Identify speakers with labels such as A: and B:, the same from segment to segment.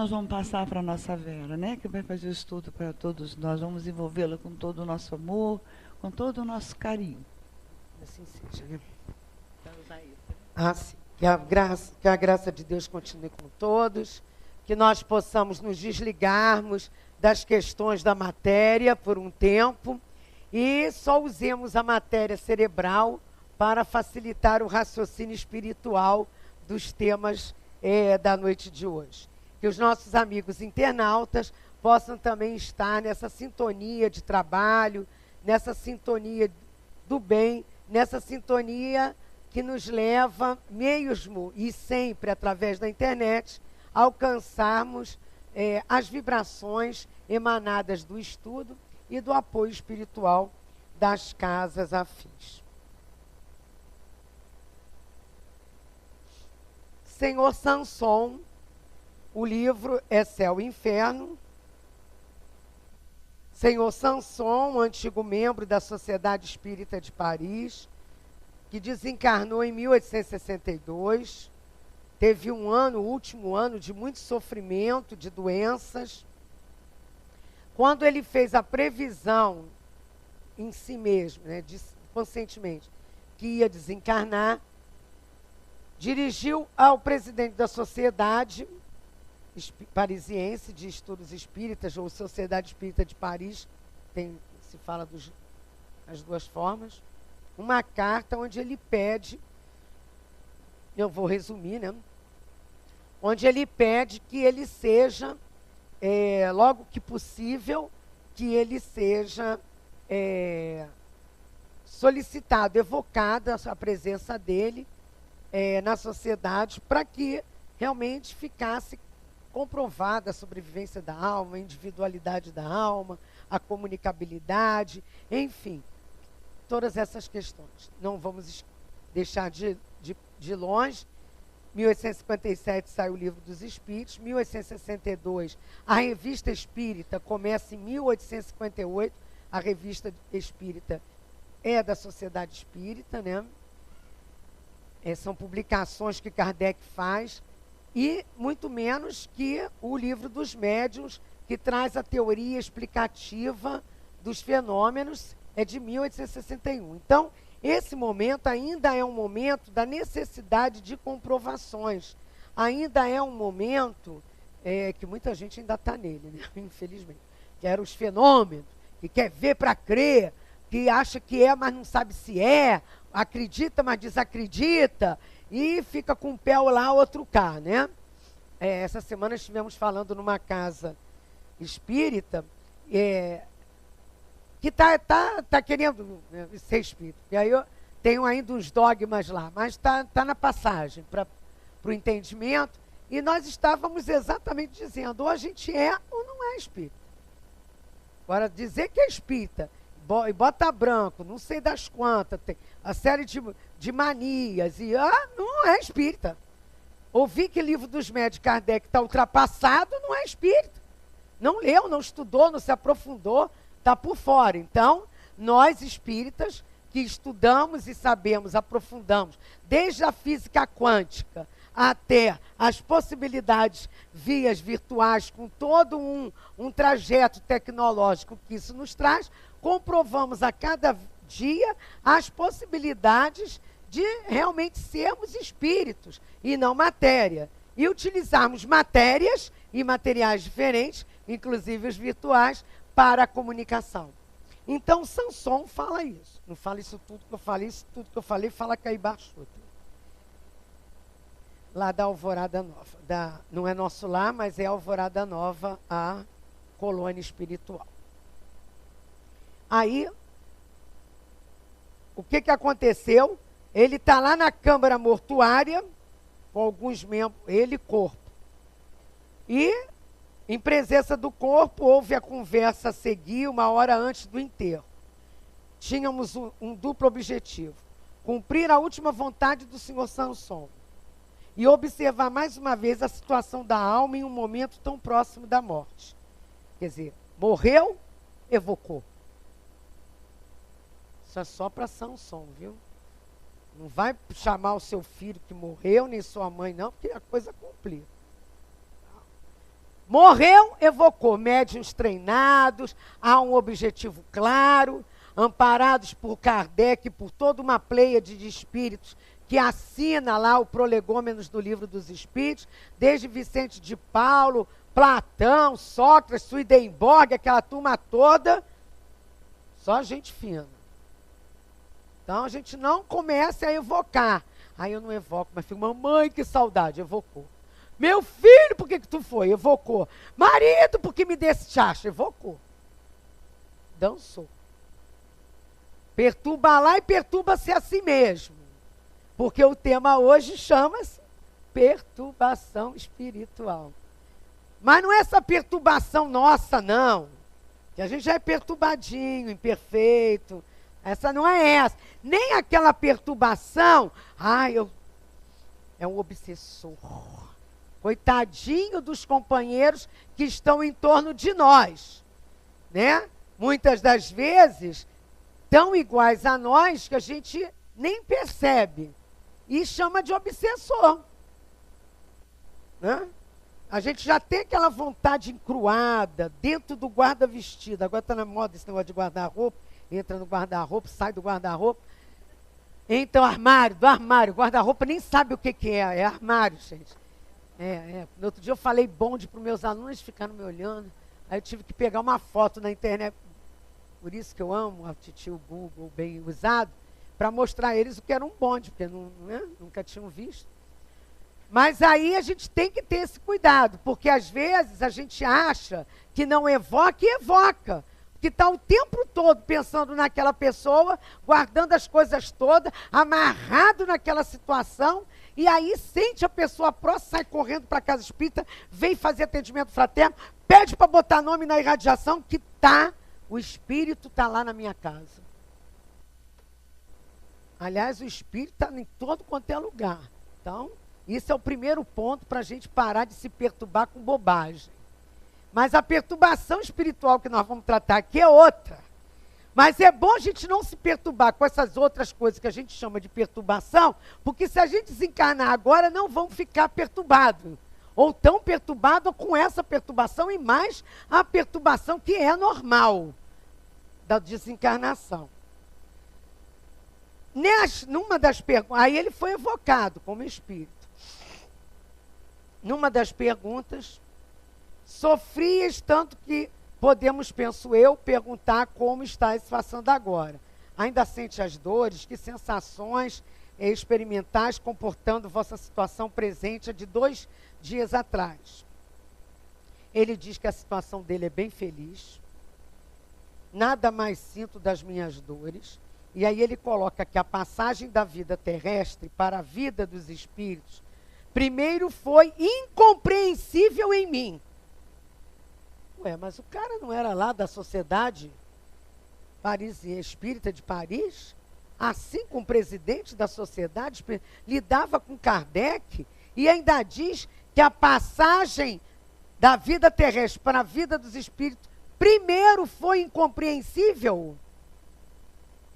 A: nós vamos passar para a nossa Vera, né? Que vai fazer o estudo para todos nós. Vamos envolvê-la com todo o nosso amor, com todo o nosso carinho.
B: Assim seja, né?
A: Vamos a isso.
B: Sim. Que a graça de Deus continue com todos, que nós possamos nos desligarmos das questões da matéria por um tempo e só usemos a matéria cerebral para facilitar o raciocínio espiritual dos temas da noite de hoje. Que os nossos amigos internautas possam também estar nessa sintonia de trabalho, nessa sintonia do bem, nessa sintonia que nos leva, mesmo e sempre através da internet, a alcançarmos as vibrações emanadas do estudo e do apoio espiritual das casas afins. Senhor Sanson, o livro é Céu e Inferno. Senhor Sanson, antigo membro da Sociedade Espírita de Paris, que desencarnou em 1862, teve um ano, o último ano, de muito sofrimento, de doenças. Quando ele fez a previsão em si mesmo, né, conscientemente, que ia desencarnar, dirigiu ao presidente da Sociedade Parisiense de Estudos Espíritas, ou Sociedade Espírita de Paris, se fala as duas formas, uma carta onde ele pede, eu vou resumir, né? Onde ele pede que ele seja, logo que possível, que ele seja solicitado, evocada a presença dele na sociedade, para que realmente ficasse comprovada a sobrevivência da alma, a individualidade da alma, a comunicabilidade, enfim, todas essas questões. Não vamos deixar de longe. 1857 sai o Livro dos Espíritos, 1862 a Revista Espírita começa em 1858, a Revista Espírita é da Sociedade Espírita, né? São publicações que Kardec faz, e muito menos que o Livro dos Médiuns, que traz a teoria explicativa dos fenômenos, é de 1861. Então, esse momento ainda é um momento da necessidade de comprovações. Ainda é um momento que muita gente ainda está nele, né? Infelizmente. Que eram os fenômenos, que quer ver para crer, que acha que é, mas não sabe se é, acredita, mas desacredita, e fica com um pé lá, outro cá, né? Essa semana estivemos falando numa casa espírita, que tá querendo ser espírita. E aí eu tenho ainda uns dogmas lá, mas tá na passagem para o entendimento, e nós estávamos exatamente dizendo, ou a gente é ou não é espírita. Agora, dizer que é espírita, e bota branco, não sei das quantas, tem a série de manias, e não é espírita. Ouvir que Livro dos Médiuns Kardec está ultrapassado, não é espírita. Não leu, não estudou, não se aprofundou, está por fora. Então, nós espíritas que estudamos e sabemos, aprofundamos, desde a física quântica até as possibilidades vias virtuais, com todo um trajeto tecnológico que isso nos traz, comprovamos a cada dia as possibilidades de realmente sermos espíritos e não matéria. E utilizarmos matérias e materiais diferentes, inclusive os virtuais, para a comunicação. Então, Sanson fala isso. Não fala isso tudo que eu falei, isso tudo que eu falei, fala Caibar Chuta. Lá da Alvorada Nova. Não é nosso lar, mas é Alvorada Nova, a colônia espiritual. Aí, o que aconteceu? Ele está lá na câmara mortuária, com alguns membros, ele corpo. E, em presença do corpo, houve a conversa a seguir 1 hora antes do enterro. Tínhamos um duplo objetivo: cumprir a última vontade do Senhor Sanson e observar mais uma vez a situação da alma em um momento tão próximo da morte. Quer dizer, morreu, evocou. Isso é só para Sanson, viu? Não vai chamar o seu filho que morreu, nem sua mãe, não, porque a coisa complica. Morreu, evocou. Médiuns treinados, há um objetivo claro, amparados por Kardec, por toda uma pleiade de espíritos que assina lá o Prolegômenos do Livro dos Espíritos, desde Vicente de Paulo, Platão, Sócrates, Swedenborg, aquela turma toda, só gente fina. Então a gente não começa a evocar. Aí eu não evoco, mas fico, mamãe, que saudade, evocou. Meu filho, por que tu foi? Evocou. Marido, por que me desse chacha? Evocou. Dançou. Perturba lá e perturba-se a si mesmo. Porque o tema hoje chama-se perturbação espiritual. Mas não é essa perturbação nossa, não. Que a gente já é perturbadinho, imperfeito. Essa não é essa. Nem aquela perturbação, é um obsessor. Coitadinho dos companheiros que estão em torno de nós. Né? Muitas das vezes, tão iguais a nós que a gente nem percebe. E chama de obsessor. Né? A gente já tem aquela vontade encruada dentro do guarda-vestido. Agora está na moda esse negócio de guarda-roupa. Entra no guarda-roupa, sai do guarda-roupa. Então, armário, do armário. Guarda-roupa nem sabe o que é. É armário, gente. No outro dia eu falei bonde para os meus alunos, eles ficaram me olhando. Aí eu tive que pegar uma foto na internet. Por isso que eu amo a titio Google bem usado, para mostrar a eles o que era um bonde, porque nunca tinham visto. Mas aí a gente tem que ter esse cuidado, porque às vezes a gente acha que não evoca e evoca. Que está o tempo todo pensando naquela pessoa, guardando as coisas todas, amarrado naquela situação, e aí sente a pessoa próxima, sai correndo para a casa espírita, vem fazer atendimento fraterno, pede para botar nome na irradiação, que o espírito está lá na minha casa. Aliás, o espírito está em todo quanto é lugar. Então, isso é o primeiro ponto para a gente parar de se perturbar com bobagem. Mas a perturbação espiritual que nós vamos tratar aqui é outra. Mas é bom a gente não se perturbar com essas outras coisas que a gente chama de perturbação, porque se a gente desencarnar agora, não vamos ficar perturbados. Ou tão perturbados com essa perturbação e mais a perturbação que é normal da desencarnação. Numa das perguntas, aí ele foi evocado como espírito. Numa das perguntas, sofrias tanto que podemos, penso eu, perguntar como está se passando agora. Ainda sente as dores? Que sensações experimentais comportando vossa situação presente de 2 dias atrás? Ele diz que a situação dele é bem feliz. Nada mais sinto das minhas dores. E aí ele coloca que a passagem da vida terrestre para a vida dos espíritos, primeiro foi incompreensível em mim. Mas o cara não era lá da Sociedade Espírita de Paris? Assim como o presidente da sociedade lidava com Kardec e ainda diz que a passagem da vida terrestre para a vida dos espíritos primeiro foi incompreensível,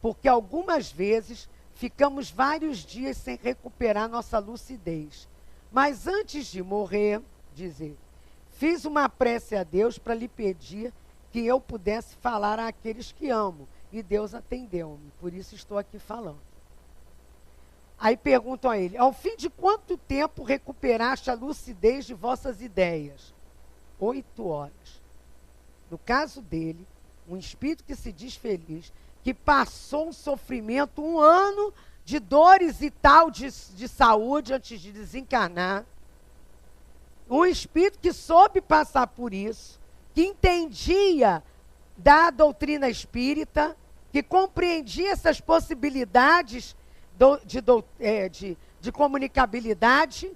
B: porque algumas vezes ficamos vários dias sem recuperar nossa lucidez. Mas antes de morrer, diz ele, fiz uma prece a Deus para lhe pedir que eu pudesse falar àqueles que amo. E Deus atendeu-me, por isso estou aqui falando. Aí perguntam a ele, ao fim de quanto tempo recuperaste a lucidez de vossas ideias? 8 horas. No caso dele, um espírito que se diz feliz, que passou um sofrimento, 1 ano de dores e tal de saúde antes de desencarnar. Um espírito que soube passar por isso, que entendia da doutrina espírita, que compreendia essas possibilidades de comunicabilidade.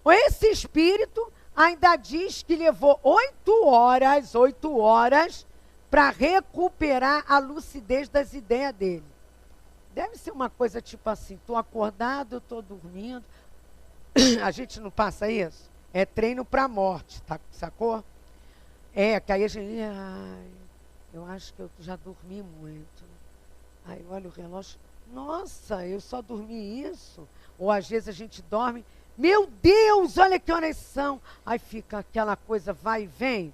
B: Esse espírito ainda diz que levou 8 horas, para recuperar a lucidez das ideias dele. Deve ser uma coisa tipo assim, estou acordado, estou dormindo. A gente não passa isso? É treino para a morte, tá, sacou? Que aí a gente, eu acho que eu já dormi muito. Aí olha o relógio, nossa, eu só dormi isso. Ou às vezes a gente dorme Meu Deus, olha que horas são. Aí fica aquela coisa, vai e vem.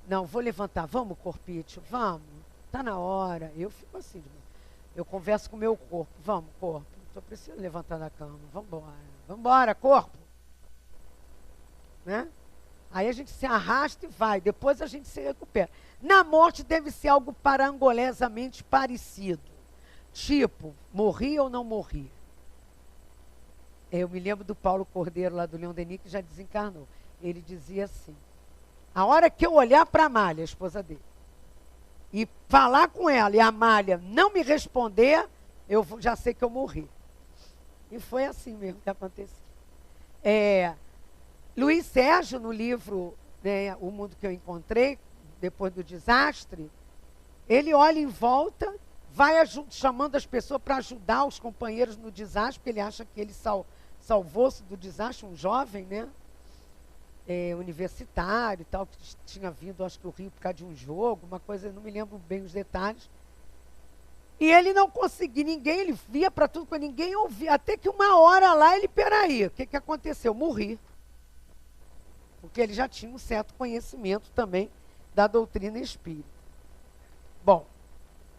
B: Não, vou levantar. Vamos, corpite, vamos. Está na hora. Eu fico assim, eu converso com o meu corpo. Vamos, corpo. Estou precisando levantar da cama. Vamos embora. Vamos embora, corpo. Né? Aí a gente se arrasta e vai. Depois a gente se recupera. Na morte deve ser algo parangolesamente parecido. Tipo, morri ou não morri? Eu me lembro do Paulo Cordeiro, lá do Leon Denis, que já desencarnou. Ele dizia assim, a hora que eu olhar para a Amália, a esposa dele, e falar com ela, e a Amália não me responder, eu já sei que eu morri. E foi assim mesmo que aconteceu. Luiz Sérgio, no livro, né, O Mundo que eu Encontrei, depois do desastre, ele olha em volta, vai chamando as pessoas para ajudar os companheiros no desastre, porque ele acha que ele salvou-se do desastre, um jovem, né? Universitário e tal, que tinha vindo, acho que, do Rio por causa de um jogo, uma coisa, não me lembro bem os detalhes. E ele não conseguia, ele via para tudo, mas ninguém ouvia. Até que uma hora lá, peraí, o que aconteceu? Morri. Porque ele já tinha um certo conhecimento também da doutrina espírita. Bom,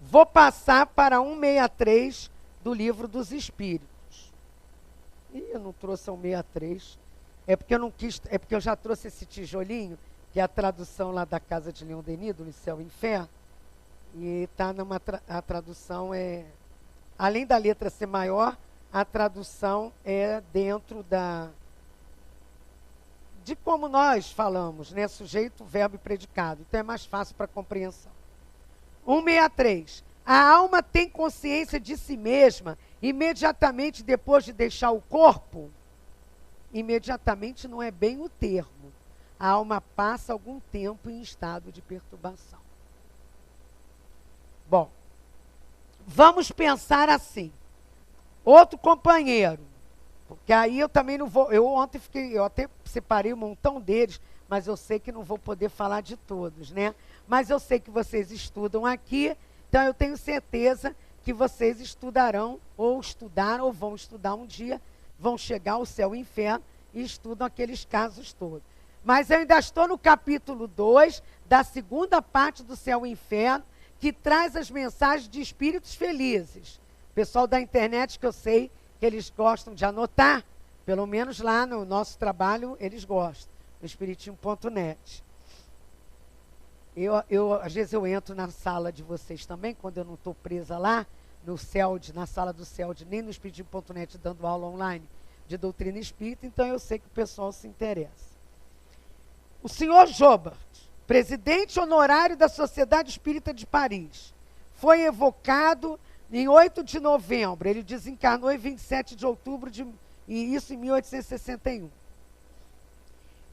B: vou passar para 163 do Livro dos Espíritos. Eu não trouxe o 163. É porque eu não quis, é porque eu já trouxe esse tijolinho, que é a tradução lá da Casa de Leon Denis, do Céu e Inferno. E tá a tradução além da letra ser maior, a tradução é dentro de como nós falamos, né? Sujeito, verbo e predicado. Então é mais fácil para compreensão. 163. A alma tem consciência de si mesma imediatamente depois de deixar o corpo? Imediatamente não é bem o termo. A alma passa algum tempo em estado de perturbação. Bom, vamos pensar assim. Outro companheiro, porque aí eu também não vou, eu até separei um montão deles, mas eu sei que não vou poder falar de todos, né? Mas eu sei que vocês estudam aqui, então eu tenho certeza que vocês estudarão, ou estudaram, ou vão estudar um dia, vão chegar ao céu e inferno e estudam aqueles casos todos. Mas eu ainda estou no capítulo 2, da segunda parte do céu e inferno, que traz as mensagens de espíritos felizes. Pessoal da internet, que eu sei que eles gostam de anotar, pelo menos lá no nosso trabalho eles gostam, no espiritismo.net. Às vezes eu entro na sala de vocês também, quando eu não estou presa lá, na sala do CELD, nem no espiritismo.net dando aula online de doutrina espírita, então eu sei que o pessoal se interessa. O senhor Jobert, presidente honorário da Sociedade Espírita de Paris, foi evocado em 8 de novembro, ele desencarnou em 27 de outubro, e isso em 1861.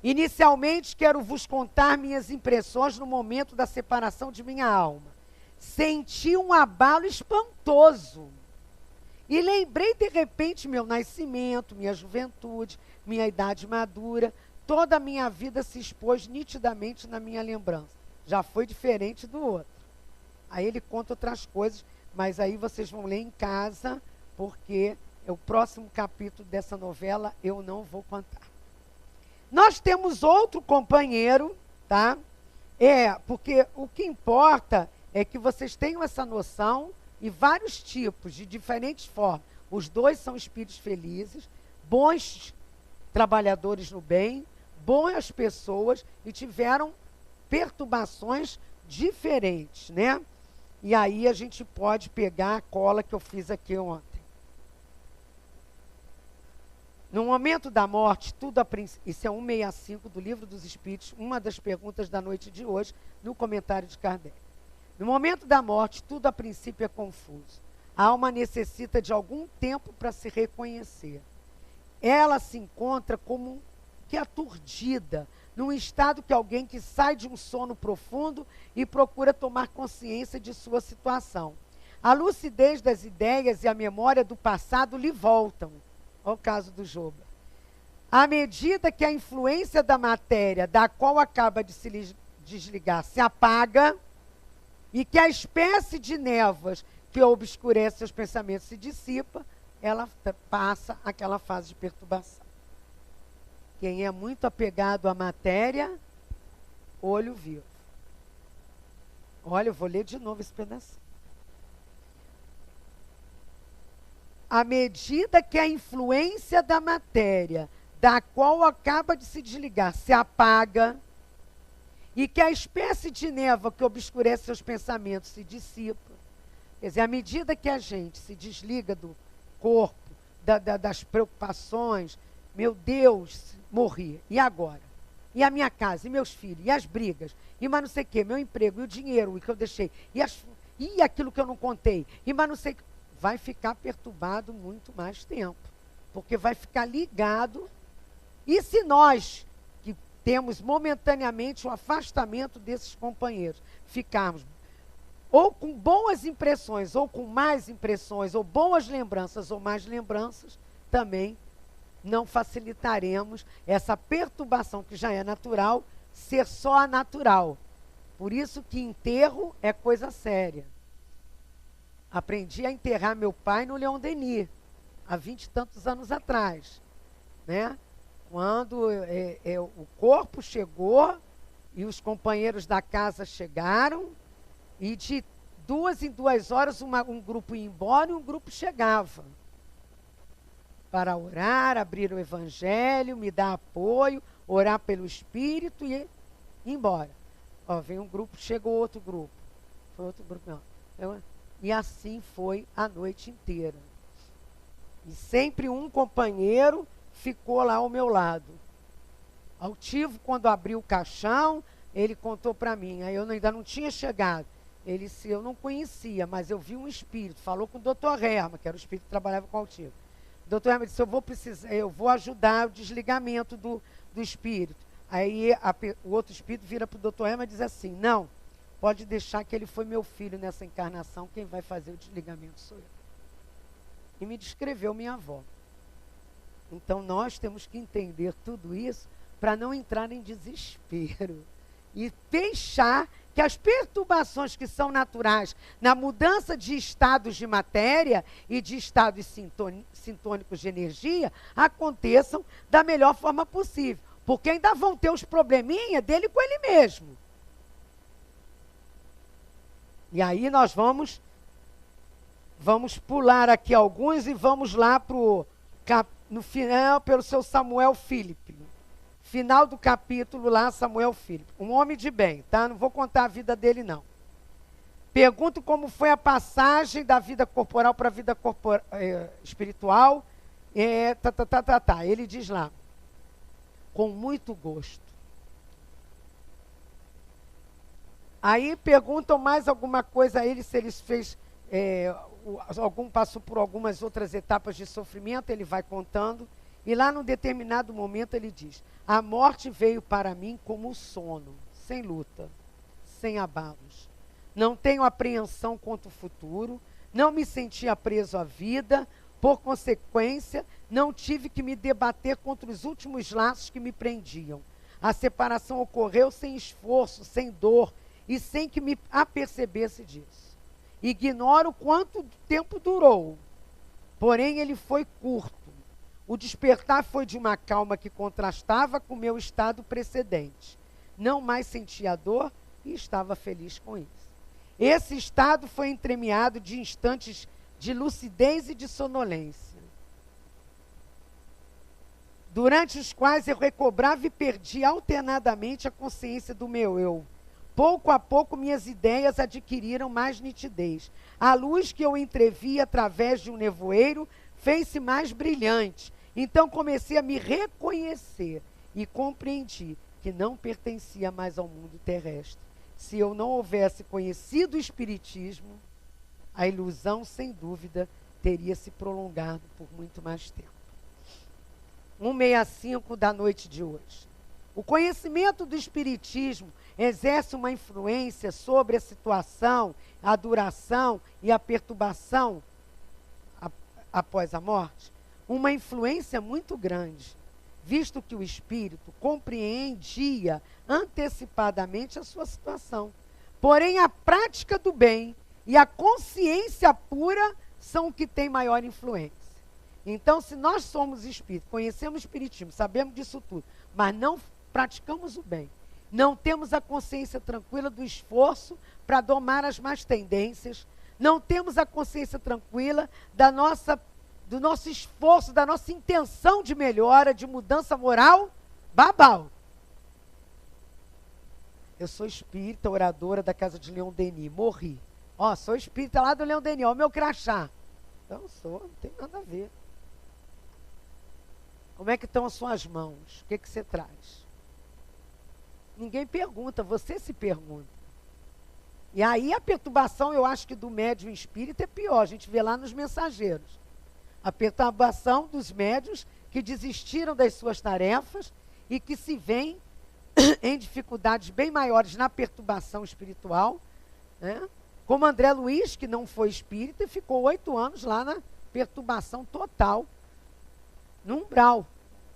B: Inicialmente, quero vos contar minhas impressões no momento da separação de minha alma. Senti um abalo espantoso. E lembrei de repente meu nascimento, minha juventude, minha idade madura. Toda a minha vida se expôs nitidamente na minha lembrança. Já foi diferente do outro. Aí ele conta outras coisas, mas aí vocês vão ler em casa, porque o próximo capítulo dessa novela eu não vou contar. Nós temos outro companheiro, tá? Porque o que importa é que vocês tenham essa noção e vários tipos, de diferentes formas. Os dois são espíritos felizes, bons trabalhadores no bem, boas pessoas e tiveram perturbações diferentes, né? E aí a gente pode pegar a cola que eu fiz aqui ontem. No momento da morte, isso é 165 do Livro dos Espíritos, uma das perguntas da noite de hoje, no comentário de Kardec. No momento da morte, tudo a princípio é confuso. A alma necessita de algum tempo para se reconhecer. Ela se encontra como que aturdida, num estado que alguém que sai de um sono profundo e procura tomar consciência de sua situação. A lucidez das ideias e a memória do passado lhe voltam. Olha o caso do Joba. À medida que a influência da matéria, da qual acaba de se desligar, se apaga, e que a espécie de névoas que obscurece seus pensamentos se dissipa, ela passa aquela fase de perturbação. Quem é muito apegado à matéria, olho vivo. Olha, eu vou ler de novo esse pedacinho. À medida que a influência da matéria, da qual acaba de se desligar, se apaga, e que a espécie de névoa que obscurece seus pensamentos se dissipa, quer dizer, à medida que a gente se desliga do corpo, das preocupações, meu Deus, morri, e agora? E a minha casa, e meus filhos, e as brigas, e mais não sei o quê, meu emprego, e o dinheiro que eu deixei, e aquilo que eu não contei, e mais não sei o quê, vai ficar perturbado muito mais tempo, porque vai ficar ligado. E se nós, que temos momentaneamente o afastamento desses companheiros, ficarmos ou com boas impressões, ou com mais impressões, ou boas lembranças, ou mais lembranças, também não facilitaremos essa perturbação que já é natural, ser só natural. Por isso que enterro é coisa séria. Aprendi a enterrar meu pai no Leão Denis, há 20 e tantos anos atrás, né? Quando o corpo chegou e os companheiros da casa chegaram, e de 2 em 2 horas um grupo ia embora e um grupo chegava para orar, abrir o evangelho, me dar apoio, orar pelo Espírito e ir embora. Ó, vem um grupo, chegou outro grupo. Foi outro grupo, não. E assim foi a noite inteira. E sempre um companheiro ficou lá ao meu lado. Altivo, quando abriu o caixão, ele contou para mim. Aí eu ainda não tinha chegado. Ele disse, eu não conhecia, mas eu vi um espírito. Falou com o doutor Herma, que era o espírito que trabalhava com o Altivo. O doutor Herma disse, eu vou ajudar o desligamento do espírito. Aí o outro espírito vira para o doutor Herma e diz assim, não, pode deixar que ele foi meu filho nessa encarnação, quem vai fazer o desligamento sou eu. E me descreveu minha avó. Então nós temos que entender tudo isso para não entrar em desespero. E deixar que as perturbações que são naturais na mudança de estados de matéria e de estados sintônicos de energia aconteçam da melhor forma possível. Porque ainda vão ter os probleminha dele com ele mesmo. E aí nós vamos pular aqui alguns e vamos lá no final, pelo seu Samuel Filipe. Final do capítulo lá, Samuel Filipe. Um homem de bem, tá? Não vou contar a vida dele, não. Pergunto como foi a passagem da vida corporal para a vida espiritual. Ele diz lá, com muito gosto. Aí perguntam mais alguma coisa a ele, se ele fez, passou por algumas outras etapas de sofrimento, ele vai contando. E lá num determinado momento ele diz, a morte veio para mim como o sono, sem luta, sem abalos. Não tenho apreensão quanto o futuro, não me sentia preso à vida, por consequência, não tive que me debater contra os últimos laços que me prendiam. A separação ocorreu sem esforço, sem dor, e sem que me apercebesse disso. Ignoro quanto tempo durou, porém ele foi curto. O despertar foi de uma calma que contrastava com o meu estado precedente. Não mais sentia dor e estava feliz com isso. Esse estado foi entremeado de instantes de lucidez e de sonolência, durante os quais eu recobrava e perdia alternadamente a consciência do meu eu. Pouco a pouco minhas ideias adquiriram mais nitidez. A luz que eu entrevia através de um nevoeiro fez-se mais brilhante. Então comecei a me reconhecer e compreendi que não pertencia mais ao mundo terrestre. Se eu não houvesse conhecido o Espiritismo, a ilusão, sem dúvida, teria se prolongado por muito mais tempo. 165 da noite de hoje. O conhecimento do Espiritismo exerce uma influência sobre a situação, a duração e a perturbação após a morte? Uma influência muito grande, visto que o espírito compreendia antecipadamente a sua situação. Porém, a prática do bem e a consciência pura são o que tem maior influência. Então, se nós somos espíritos, conhecemos o espiritismo, sabemos disso tudo, mas não praticamos o bem, não temos a consciência tranquila do esforço para domar as más tendências, não temos a consciência tranquila do nosso esforço, da nossa intenção de melhora, de mudança moral, babau. Eu sou espírita, oradora da casa de Leon Denis, morri. Ó, sou espírita lá do Leon Denis, ó, o meu crachá. Então, não tem nada a ver. Como é que estão as suas mãos? O que você traz? Ninguém pergunta, você se pergunta. E aí a perturbação, eu acho que do médium espírita é pior, a gente vê lá nos mensageiros. A perturbação dos médiuns que desistiram das suas tarefas e que se veem em dificuldades bem maiores na perturbação espiritual, né? Como André Luiz, que não foi espírita e ficou 8 anos lá na perturbação total, no umbral.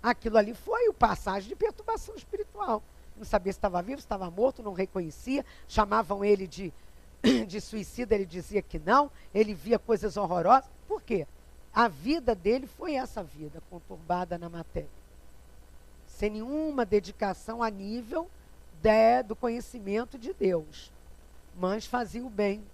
B: Aquilo ali foi o passagem de perturbação espiritual. Não sabia se estava vivo, se estava morto, não reconhecia, chamavam ele de suicida, ele dizia que não, ele via coisas horrorosas. Por quê? A vida dele foi essa vida, conturbada na matéria. Sem nenhuma dedicação a nível do conhecimento de Deus. Mas fazia o bem.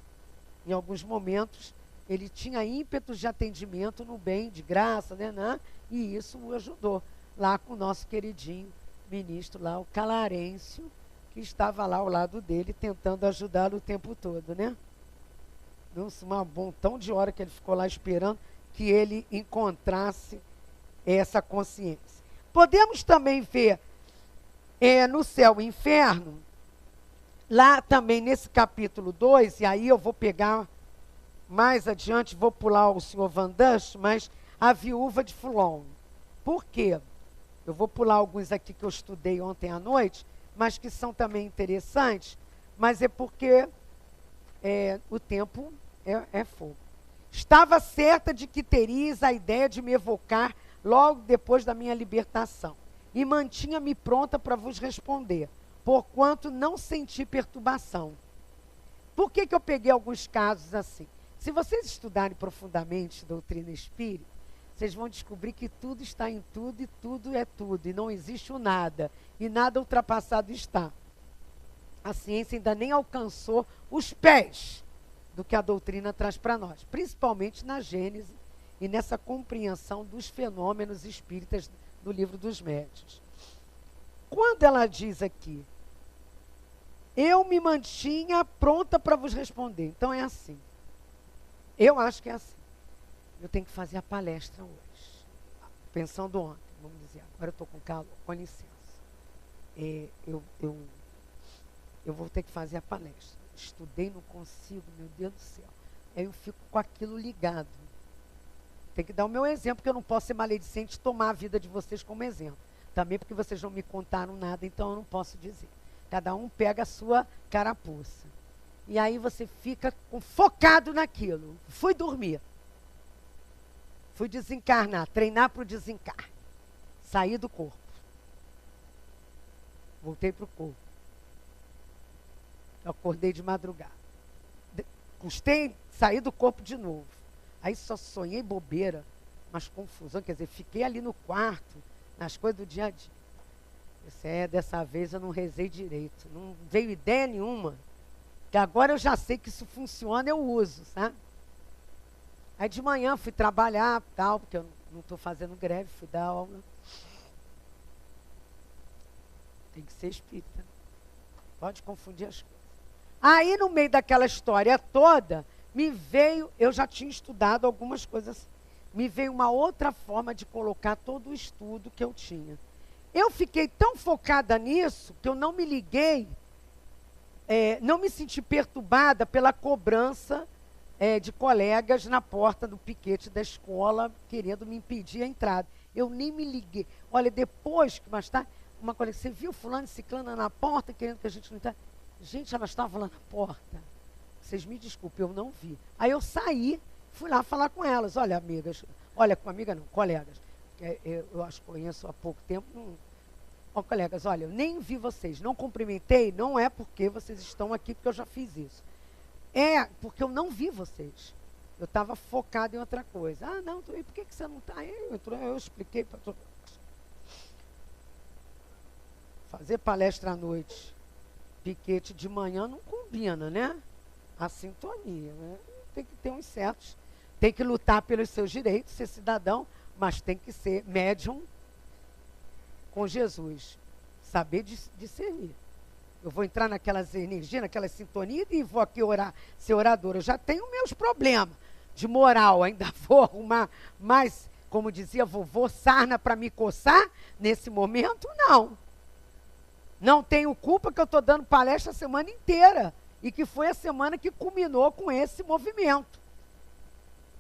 B: Em alguns momentos, ele tinha ímpetos de atendimento no bem, de graça, né? E isso o ajudou. Lá com o nosso queridinho ministro, lá, o Calarêncio, que estava lá ao lado dele, tentando ajudá-lo o tempo todo, né? Nossa, um montão de hora que ele ficou lá esperando que ele encontrasse essa consciência. Podemos também ver no céu e inferno, lá também nesse capítulo 2, e aí eu vou pegar mais adiante, vou pular o senhor Van Dust, mas a viúva de Fulon. Por quê? Eu vou pular alguns aqui que eu estudei ontem à noite, mas que são também interessantes, mas é porque o tempo é fogo. Estava certa de que terias a ideia de me evocar logo depois da minha libertação, e mantinha-me pronta para vos responder, porquanto não senti perturbação. Por que eu peguei alguns casos assim? Se vocês estudarem profundamente doutrina espírita, vocês vão descobrir que tudo está em tudo e tudo é tudo, e não existe o nada, e nada ultrapassado está. A ciência ainda nem alcançou os pés do que a doutrina traz para nós, principalmente na Gênese e nessa compreensão dos fenômenos espíritas do Livro dos Médiuns. Quando ela diz aqui, eu me mantinha pronta para vos responder. Então é assim. Eu acho que é assim. Eu tenho que fazer a palestra hoje. Pensando ontem, vamos dizer. Agora eu estou com calor, com licença. Eu vou ter que fazer a palestra. Estudei, não consigo, meu Deus do céu. Aí eu fico com aquilo ligado. Tem que dar o meu exemplo, porque eu não posso ser maledicente e tomar a vida de vocês como exemplo. Também porque vocês não me contaram nada, então eu não posso dizer. Cada um pega a sua carapuça. E aí você fica focado naquilo. Fui dormir. Fui desencarnar, treinar para o desencarne. Saí do corpo. Voltei para o corpo. Eu acordei de madrugada. Custei sair do corpo de novo. Aí só sonhei bobeira, mas confusão. Quer dizer, fiquei ali no quarto, nas coisas do dia a dia. Dessa vez eu não rezei direito. Não veio ideia nenhuma. Que agora eu já sei que isso funciona, eu uso, sabe? Aí de manhã fui trabalhar, tal, porque eu não estou fazendo greve, fui dar aula. Tem que ser espírita. Pode confundir as coisas. Aí no meio daquela história toda, me veio, eu já tinha estudado algumas coisas, me veio uma outra forma de colocar todo o estudo que eu tinha. Eu fiquei tão focada nisso que eu não me liguei, não me senti perturbada pela cobrança de colegas na porta do piquete da escola, querendo me impedir a entrada. Eu nem me liguei. Olha, depois que mais tarde, uma colega, você viu fulano e ciclana na porta, querendo que a gente não entrasse? Gente, ela estava lá na porta. Vocês me desculpem, eu não vi. Aí eu saí, fui lá falar com elas. Olha, amigas, olha, com amiga não, colegas. Eu acho que conheço há pouco tempo. Ó, colegas, olha, eu nem vi vocês, não cumprimentei, não é porque vocês estão aqui, porque eu já fiz isso. É porque eu não vi vocês. Eu estava focado em outra coisa. Ah, não, por que você não está aí? Eu expliquei para todo mundo. Fazer palestra à noite, piquete de manhã não combina, né? A sintonia, né? Tem que ter uns certos. Tem que lutar pelos seus direitos, ser cidadão, mas tem que ser médium com Jesus. Saber discernir. Eu vou entrar naquelas energias, naquelas sintonias e vou aqui orar, ser oradora. Eu já tenho meus problemas de moral, ainda vou arrumar mais, como dizia vovô, sarna para me coçar nesse momento? Não. Não tenho culpa que eu estou dando palestra a semana inteira e que foi a semana que culminou com esse movimento.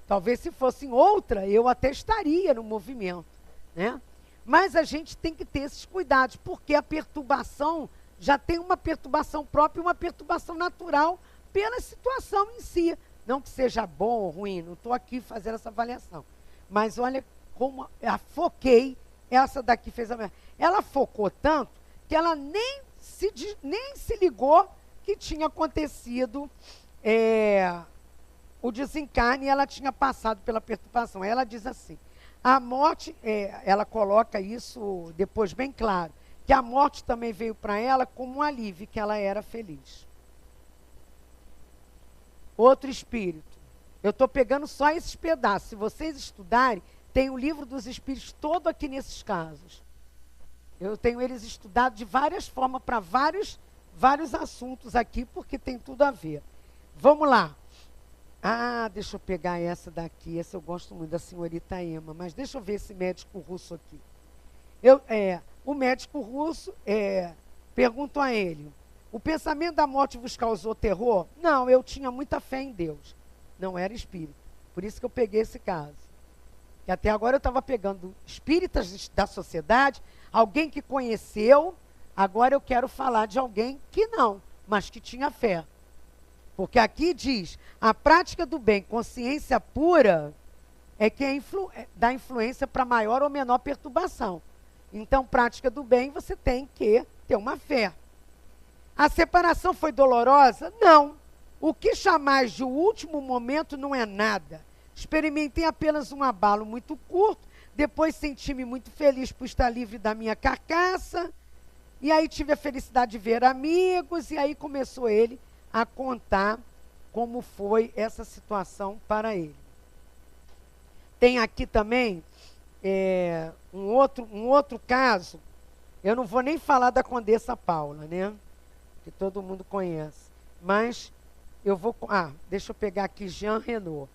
B: Talvez se fosse em outra, eu até estaria no movimento, né? Mas a gente tem que ter esses cuidados, porque a perturbação já tem uma perturbação própria e uma perturbação natural pela situação em si. Não que seja bom ou ruim, não estou aqui fazendo essa avaliação. Mas olha como eu foquei, essa daqui fez a mesma. Ela focou tanto que ela nem se ligou que tinha acontecido o desencarne e ela tinha passado pela perturbação. Ela diz assim, a morte, ela coloca isso depois bem claro, que a morte também veio para ela como um alívio, que ela era feliz. Outro espírito. Eu estou pegando só esses pedaços. Se vocês estudarem, tem o livro dos espíritos todo aqui nesses casos. Eu tenho eles estudados de várias formas para vários assuntos aqui, porque tem tudo a ver. Vamos lá. Ah, deixa eu pegar essa daqui. Essa eu gosto muito, da senhorita Emma. Mas deixa eu ver esse médico russo aqui. O médico russo, pergunto a ele, o pensamento da morte vos causou terror? Não, eu tinha muita fé em Deus. Não era espírito. Por isso que eu peguei esse caso. Que até agora eu estava pegando espíritas da sociedade, alguém que conheceu, agora eu quero falar de alguém que não, mas que tinha fé. Porque aqui diz, a prática do bem, consciência pura, é que dá influência para maior ou menor perturbação. Então, prática do bem, você tem que ter uma fé. A separação foi dolorosa? Não. O que chamais de último momento não é nada. Experimentei apenas um abalo muito curto, depois senti-me muito feliz por estar livre da minha carcaça, e aí tive a felicidade de ver amigos, e aí começou ele a contar como foi essa situação para ele. Tem aqui também um outro caso, eu não vou nem falar da Condessa Paula, né? Que todo mundo conhece, mas eu vou... deixa eu pegar aqui Jean Renaud.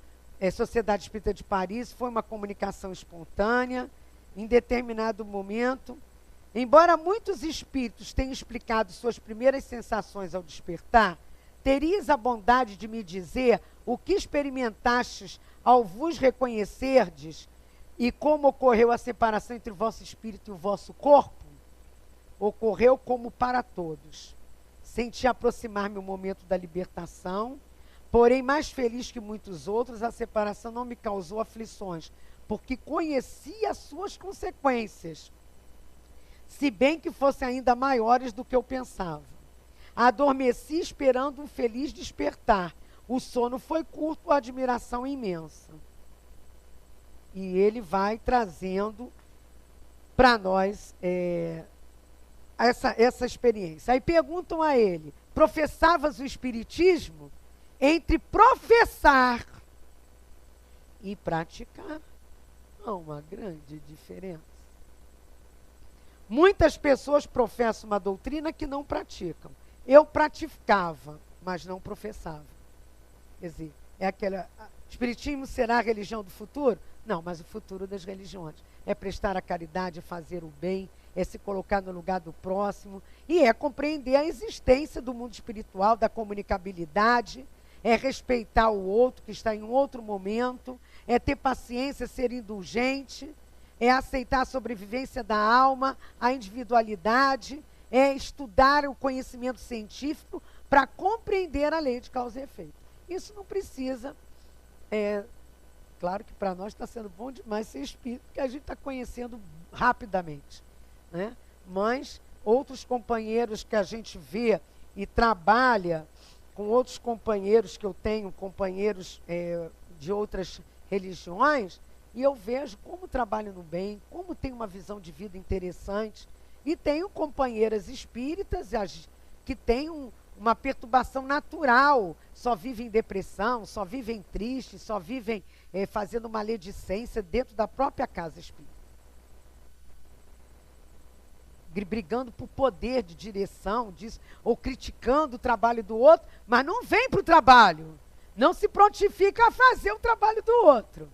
B: Sociedade Espírita de Paris, foi uma comunicação espontânea, em determinado momento. Embora muitos espíritos tenham explicado suas primeiras sensações ao despertar, terias a bondade de me dizer o que experimentastes ao vos reconhecerdes e como ocorreu a separação entre o vosso espírito e o vosso corpo? Ocorreu como para todos. Senti aproximar-me o momento da libertação, porém, mais feliz que muitos outros, a separação não me causou aflições, porque conhecia as suas consequências, se bem que fossem ainda maiores do que eu pensava. Adormeci esperando um feliz despertar. O sono foi curto, a admiração imensa. E ele vai trazendo para nós essa experiência. Aí perguntam a ele, professavas o espiritismo? Entre professar e praticar, há uma grande diferença. Muitas pessoas professam uma doutrina que não praticam. Eu praticava, mas não professava. Quer dizer, espiritismo será a religião do futuro? Não, mas o futuro das religiões é prestar a caridade, é fazer o bem, é se colocar no lugar do próximo e é compreender a existência do mundo espiritual, da comunicabilidade, é respeitar o outro que está em um outro momento, é ter paciência, ser indulgente, é aceitar a sobrevivência da alma, a individualidade, é estudar o conhecimento científico para compreender a lei de causa e efeito. Isso não precisa, claro que para nós está sendo bom demais ser espírito, porque a gente está conhecendo rapidamente, né? Mas outros companheiros que a gente vê e trabalha com outros companheiros que eu tenho, companheiros de outras religiões, e eu vejo como trabalho no bem, como tem uma visão de vida interessante, e tenho companheiras espíritas que têm uma perturbação natural, só vivem em depressão, só vivem tristes, só vivem fazendo maledicência dentro da própria casa espírita. Brigando por poder de direção, ou criticando o trabalho do outro, mas não vem para o trabalho, não se prontifica a fazer o trabalho do outro,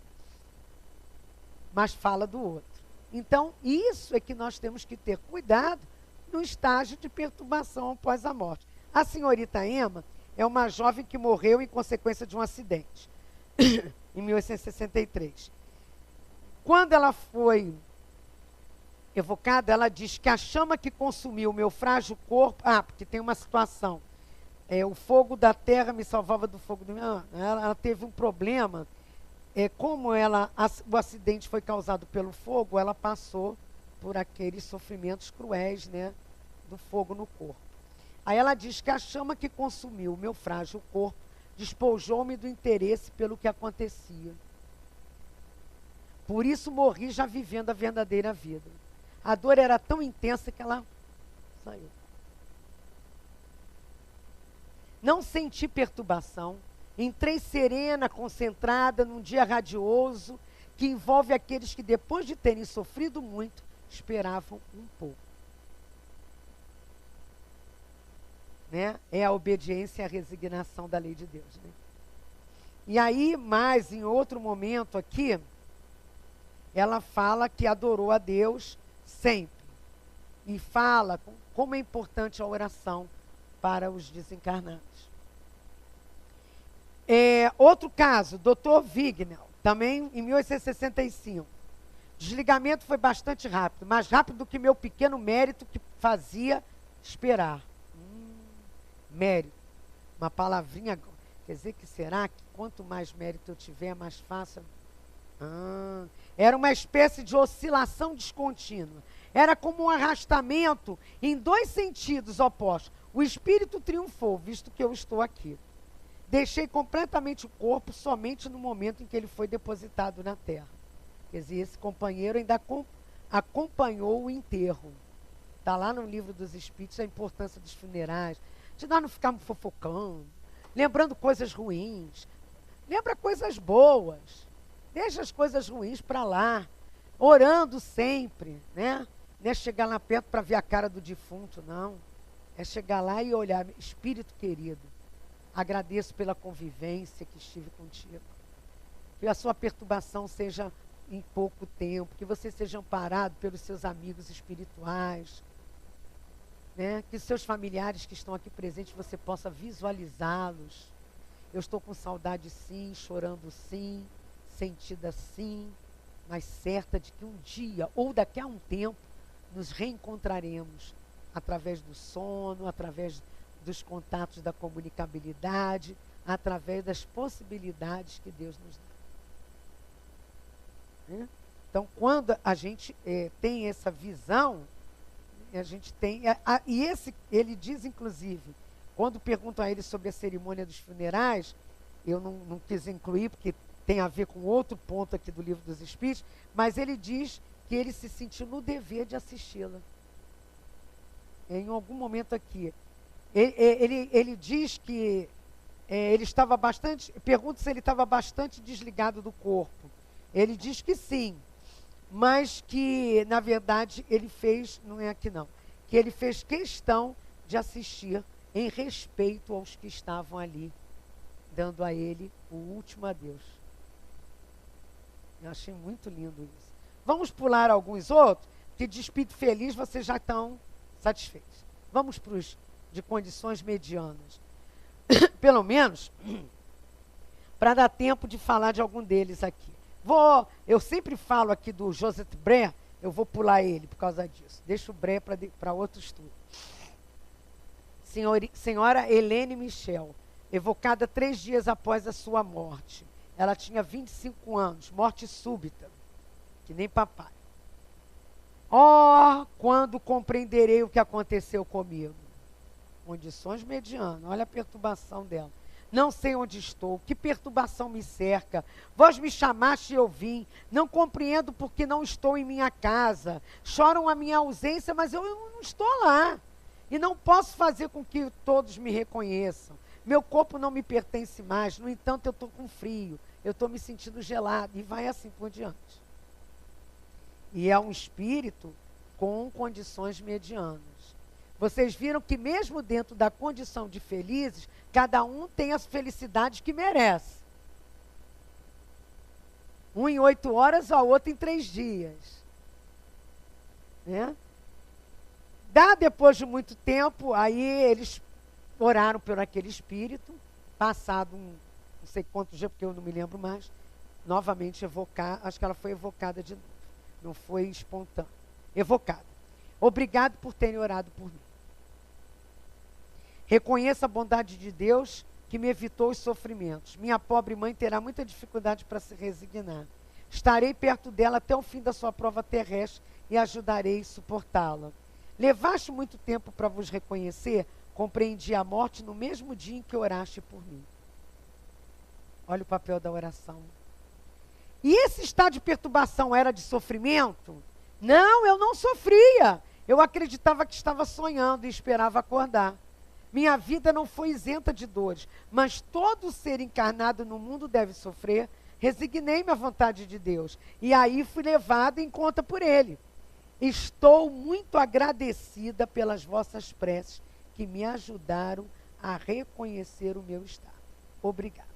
B: mas fala do outro. Então, isso é que nós temos que ter cuidado no estágio de perturbação após a morte. A senhorita Emma é uma jovem que morreu em consequência de um acidente, em 1863. Quando ela foi evocada, ela diz que a chama que consumiu o meu frágil corpo... porque tem uma situação. O fogo da terra me salvava do fogo do... Ela teve um problema. Como o acidente foi causado pelo fogo, ela passou por aqueles sofrimentos cruéis, né, do fogo no corpo. Aí ela diz que a chama que consumiu o meu frágil corpo despojou-me do interesse pelo que acontecia. Por isso morri já vivendo a verdadeira vida. A dor era tão intensa que ela saiu. Não senti perturbação. Entrei serena, concentrada, num dia radioso, que envolve aqueles que, depois de terem sofrido muito, esperavam um pouco. Né? É a obediência e a resignação da lei de Deus. Né? E aí, mais em outro momento aqui, ela fala que adorou a Deus sempre. E fala como é importante a oração para os desencarnados. Outro caso, Dr. Vignal, também em 1865. Desligamento foi bastante rápido, mais rápido do que meu pequeno mérito que fazia esperar. Mérito, uma palavrinha, quer dizer que será que quanto mais mérito eu tiver, mais fácil... Era uma espécie de oscilação descontínua. Era como um arrastamento em dois sentidos opostos. O espírito triunfou, visto que eu estou aqui. Deixei completamente o corpo somente no momento em que ele foi depositado na terra. Quer dizer, esse companheiro ainda acompanhou o enterro. Está lá no livro dos Espíritos a importância dos funerais. De nós não ficarmos fofocando, lembrando coisas ruins. Lembra coisas boas. Deixa as coisas ruins para lá. Orando sempre, né? Não é chegar lá perto para ver a cara do defunto, não. É chegar lá e olhar, espírito querido, agradeço pela convivência que estive contigo. Que a sua perturbação seja em pouco tempo, que você seja amparado pelos seus amigos espirituais, né? Que seus familiares que estão aqui presentes, você possa visualizá-los. Eu estou com saudade sim, chorando sim, sentida sim, mas certa de que um dia, ou daqui a um tempo, nos reencontraremos através do sono, através dos contatos da comunicabilidade, através das possibilidades que Deus nos dá. Né? Então, quando a gente tem essa visão, a gente tem... ele diz, inclusive, quando perguntam a ele sobre a cerimônia dos funerais, eu não quis incluir, porque tem a ver com outro ponto aqui do Livro dos Espíritos, mas ele diz que ele se sentiu no dever de assisti-la. Em algum momento aqui. Ele diz que ele estava bastante... Pergunta se ele estava bastante desligado do corpo. Ele diz que sim, mas que, na verdade, ele fez... Não é aqui não. Que ele fez questão de assistir em respeito aos que estavam ali, dando a ele o último adeus. Eu achei muito lindo isso. Vamos pular alguns outros, que de espírito feliz vocês já estão satisfeitos. Vamos para os de condições medianas. Pelo menos, para dar tempo de falar de algum deles aqui. Eu sempre falo aqui do Joseph Bré, eu vou pular ele por causa disso. Deixa o Bré para outro estudo. Senhora Helene Michel, evocada 3 dias após a sua morte. Ela tinha 25 anos, morte súbita, que nem papai. Quando compreenderei o que aconteceu comigo. Condições medianas, olha a perturbação dela. Não sei onde estou, que perturbação me cerca. Vós me chamaste e eu vim. Não compreendo porque não estou em minha casa. Choram a minha ausência, mas eu não estou lá. E não posso fazer com que todos me reconheçam. Meu corpo não me pertence mais. No entanto, eu estou com frio. Eu estou me sentindo gelado. E vai assim por diante. E é um espírito com condições medianas. Vocês viram que mesmo dentro da condição de felizes, cada um tem as felicidades que merece. Um em 8 horas, o outro em 3 dias. Né? Depois de muito tempo, aí eles oraram por aquele espírito, passado não sei quantos dias, porque eu não me lembro mais, novamente acho que ela foi evocada de novo. Não foi espontânea. Evocada. Obrigado por terem orado por mim. Reconheço a bondade de Deus que me evitou os sofrimentos. Minha pobre mãe terá muita dificuldade para se resignar. Estarei perto dela até o fim da sua prova terrestre e ajudarei a suportá-la. Levaste muito tempo para vos reconhecer, compreendi a morte no mesmo dia em que oraste por mim. Olha o papel da oração. E esse estado de perturbação era de sofrimento? Não, eu não sofria. Eu acreditava que estava sonhando e esperava acordar. Minha vida não foi isenta de dores, mas todo ser encarnado no mundo deve sofrer. Resignei-me à vontade de Deus, e aí fui levada em conta por Ele. Estou muito agradecida pelas vossas preces, que me ajudaram a reconhecer o meu estado. Obrigada.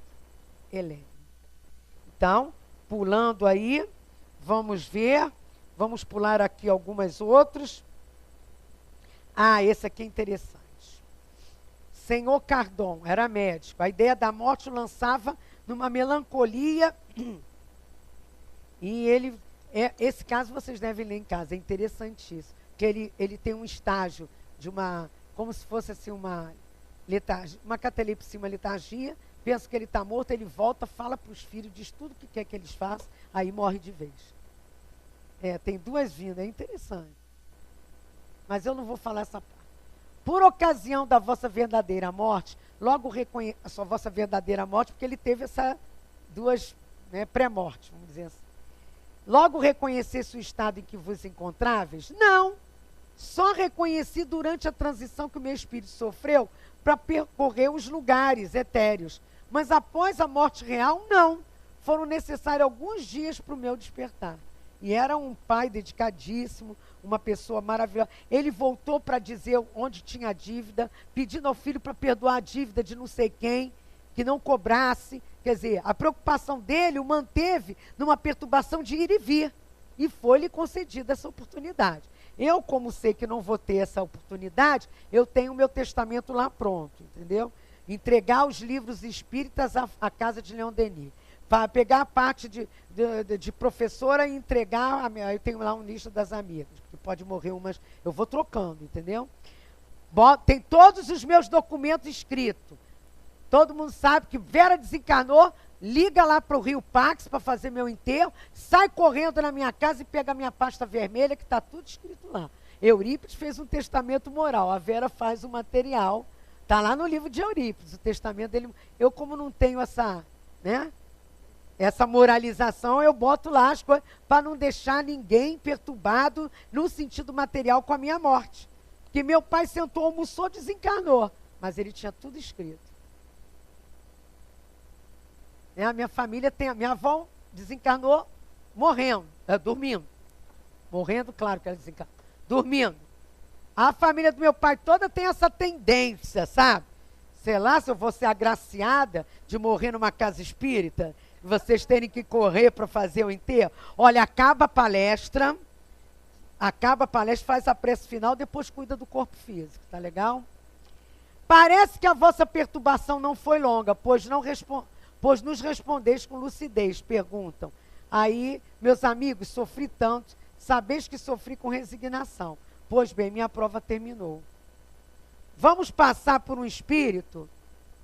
B: Helene. Então, pulando aí, vamos ver, vamos pular aqui algumas outros. Esse aqui é interessante. Senhor Cardon, era médico. A ideia da morte o lançava numa melancolia. E esse caso vocês devem ler em casa, é interessantíssimo. Que ele tem um estágio de como se fosse assim uma letargia, uma catalepsia, uma letargia. Pensa que ele está morto, ele volta, fala para os filhos, diz tudo o que quer que eles façam, aí morre de vez. Tem 2 vindas, é interessante. Mas eu não vou falar essa parte. Por ocasião da vossa verdadeira morte, logo reconheça a sua vossa verdadeira morte, porque ele teve essas 2 pré-mortes, vamos dizer assim. Logo reconhecesse o estado em que vos encontráveis? Não. Só reconheci durante a transição que o meu espírito sofreu para percorrer os lugares etéreos. Mas após a morte real, não. Foram necessários alguns dias para o meu despertar. E era um pai dedicadíssimo, uma pessoa maravilhosa. Ele voltou para dizer onde tinha dívida, pedindo ao filho para perdoar a dívida de não sei quem, que não cobrasse. Quer dizer, a preocupação dele o manteve numa perturbação de ir e vir. E foi-lhe concedida essa oportunidade. Eu, como sei que não vou ter essa oportunidade, eu tenho o meu testamento lá pronto, entendeu? Entregar os livros espíritas à casa de Leon Denis. Para pegar a parte de professora e entregar, eu tenho lá uma lista das amigas, que pode morrer umas, eu vou trocando, entendeu? Tem todos os meus documentos escritos. Todo mundo sabe que Vera desencarnou, liga lá para o Rio Pax para fazer meu enterro, sai correndo na minha casa e pega a minha pasta vermelha, que está tudo escrito lá. Eurípides fez um testamento moral, a Vera faz o material, está lá no livro de Eurípides, o testamento dele. Eu, como não tenho essa moralização, eu boto lá as coisas para não deixar ninguém perturbado no sentido material com a minha morte. Porque meu pai sentou, almoçou, desencarnou, mas ele tinha tudo escrito. A minha família tem, a minha avó desencarnou morrendo, dormindo. Morrendo, claro que ela desencarnou. Dormindo. A família do meu pai toda tem essa tendência, sabe? Sei lá se eu vou ser agraciada de morrer numa casa espírita, vocês terem que correr para fazer o enterro. Olha, acaba a palestra, faz a prece final, depois cuida do corpo físico, tá legal? Parece que a vossa perturbação não foi longa, pois nos respondeis com lucidez, perguntam. Aí, meus amigos, sofri tanto, sabeis que sofri com resignação. Pois bem, minha prova terminou. Vamos passar por um espírito,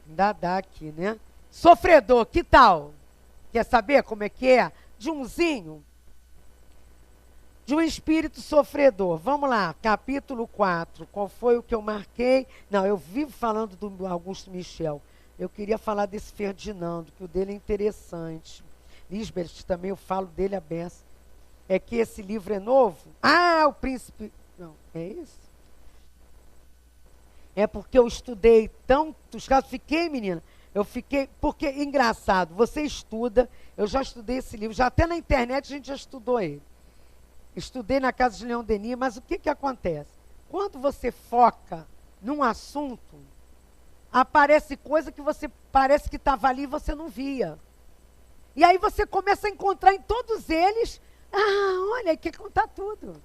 B: ainda dá aqui, né? Sofredor, que tal? Quer saber como é que é? De um espírito sofredor. Vamos lá, capítulo 4. Qual foi o que eu marquei? Não, eu vivo falando do Augusto Michel. Eu queria falar desse Ferdinando, que o dele é interessante. Lisbeth, também eu falo dele a beça. É que esse livro é novo. Ah, o Príncipe... Não, é esse? É porque eu estudei tantos casos. Fiquei, menina, eu fiquei... Porque, engraçado, você estuda, eu já estudei esse livro, já até na internet a gente já estudou ele. Estudei na casa de Leon Denis, mas o que que acontece? Quando você foca num assunto, aparece coisa que você parece que estava ali e você não via. E aí você começa a encontrar em todos eles, olha, quer contar tudo.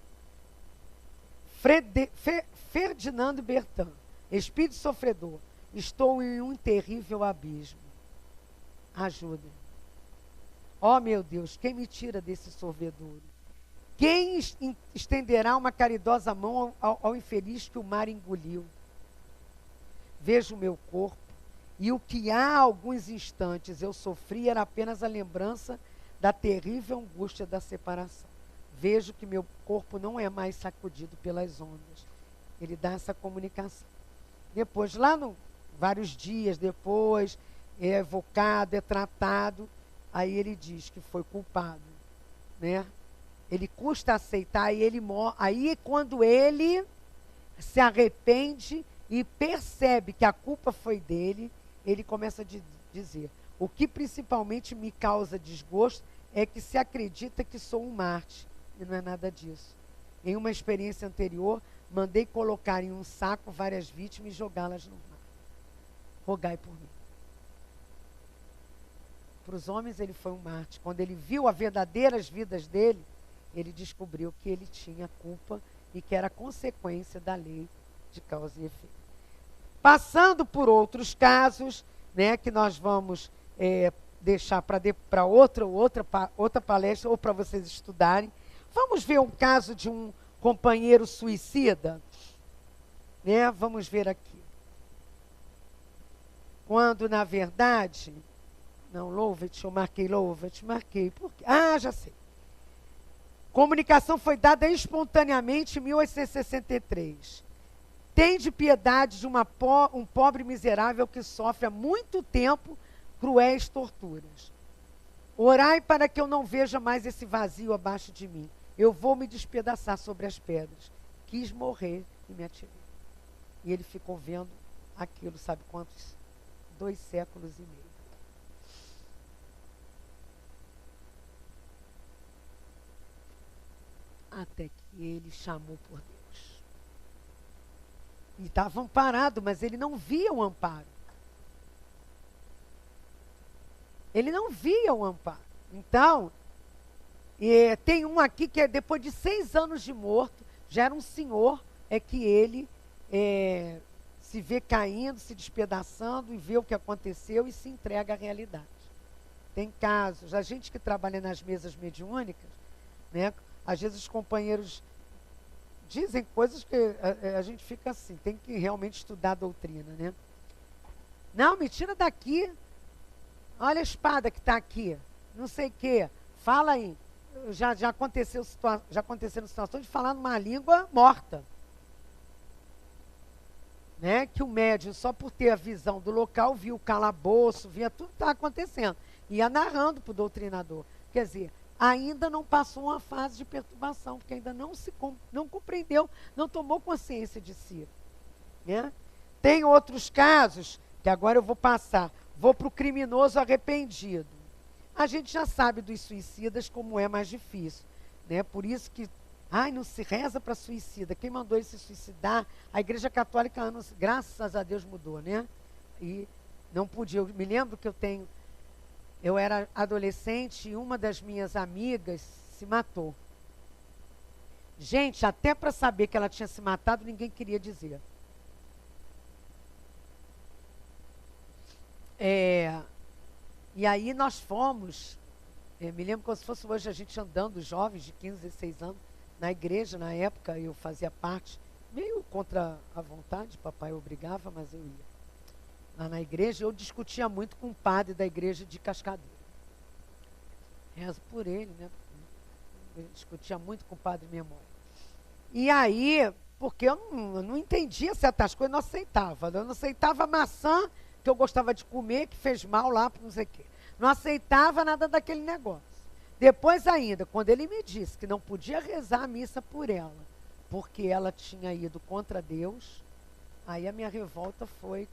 B: Ferdinando Bertin, espírito sofredor, estou em um terrível abismo. Ajuda. Ó meu Deus, quem me tira desse sorvedouro? Quem estenderá uma caridosa mão ao infeliz que o mar engoliu? Vejo o meu corpo, e o que há alguns instantes eu sofri era apenas a lembrança da terrível angústia da separação. Vejo que meu corpo não é mais sacudido pelas ondas. Ele dá essa comunicação. Depois, vários dias depois, é evocado, é tratado, aí ele diz que foi culpado, né? Ele custa aceitar e ele morre. Aí quando ele se arrepende e percebe que a culpa foi dele, ele começa a dizer: o que principalmente me causa desgosto é que se acredita que sou um mártir. E não é nada disso. Em uma experiência anterior, mandei colocar em um saco várias vítimas e jogá-las no mar. Rogai por mim. Para os homens ele foi um mártir. Quando ele viu as verdadeiras vidas dele, ele descobriu que ele tinha culpa e que era consequência da lei de causa e efeito. Passando por outros casos, né, que nós vamos deixar para outra palestra ou para vocês estudarem. Vamos ver um caso de um companheiro suicida, né? Vamos ver aqui. Quando, na verdade, não, Louvet, eu marquei Louvet, marquei. Por quê? Ah, já sei. Comunicação foi dada espontaneamente em 1863. Tende piedade de um pobre miserável que sofre há muito tempo cruéis torturas. Orai para que eu não veja mais esse vazio abaixo de mim. Eu vou me despedaçar sobre as pedras. Quis morrer e me atirei. E ele ficou vendo aquilo, sabe quantos? 2 séculos e meio. Até que ele chamou por Deus. E estava amparado, mas ele não via o amparo. Ele não via o amparo. Então, tem um aqui que depois de 6 anos de morto, já era um senhor, é que ele se vê caindo, se despedaçando e vê o que aconteceu e se entrega à realidade. Tem casos, a gente que trabalha nas mesas mediúnicas, né, às vezes os companheiros dizem coisas que a gente fica assim, tem que realmente estudar a doutrina, né? Não, me tira daqui. Olha a espada que está aqui. Não sei o quê. Fala aí. Já aconteceram situações de falar numa língua morta. Né? Que o médium, só por ter a visão do local, viu o calabouço, via tudo que está acontecendo. Ia narrando para o doutrinador. Quer dizer, ainda não passou uma fase de perturbação, porque ainda não compreendeu, não tomou consciência de si. Né? Tem outros casos, que agora eu vou passar. Vou para o criminoso arrependido. A gente já sabe dos suicidas como é mais difícil. Né? Por isso que, não se reza para suicida. Quem mandou ele se suicidar? A Igreja Católica, graças a Deus, mudou, né? E não podia. Eu me lembro que eu era adolescente e uma das minhas amigas se matou. Gente, até para saber que ela tinha se matado, ninguém queria dizer. E aí nós fomos, me lembro como se fosse hoje a gente andando, jovens de 15, 16 anos, na igreja, na época eu fazia parte, meio contra a vontade, papai obrigava, mas eu ia. Lá na igreja, eu discutia muito com o padre da igreja de Cascadeira. Rezo por ele, né? Eu discutia muito com o padre Memória. E aí, porque eu não entendia certas coisas, eu não aceitava. Eu não aceitava maçã, que eu gostava de comer, que fez mal lá, não sei o quê. Não aceitava nada daquele negócio. Depois ainda, quando ele me disse que não podia rezar a missa por ela, porque ela tinha ido contra Deus, aí a minha revolta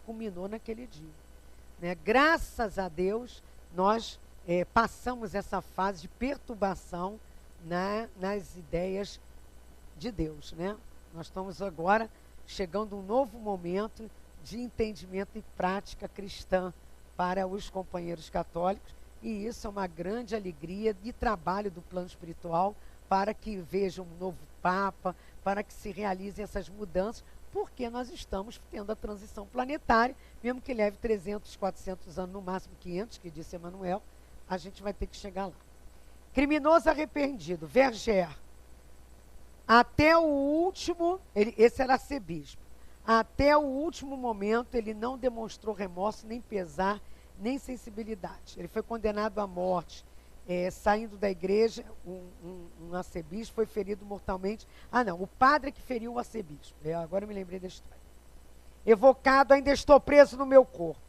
B: culminou naquele dia. Né? Graças a Deus, nós passamos essa fase de perturbação nas ideias de Deus. Né? Nós estamos agora chegando a um novo momento de entendimento e prática cristã para os companheiros católicos, e isso é uma grande alegria de trabalho do plano espiritual para que vejam um novo Papa, para que se realizem essas mudanças, porque nós estamos tendo a transição planetária, mesmo que leve 300, 400 anos, no máximo 500, que disse Emmanuel, a gente vai ter que chegar lá. Criminoso arrependido, Verger, até o último, esse era arcebispo, até o último momento ele não demonstrou remorso, nem pesar, nem sensibilidade. Ele foi condenado à morte, saindo da igreja, um arcebispo foi ferido mortalmente. Ah, não, o padre que feriu o arcebispo. Agora eu me lembrei da história. Evocado, ainda estou preso no meu corpo.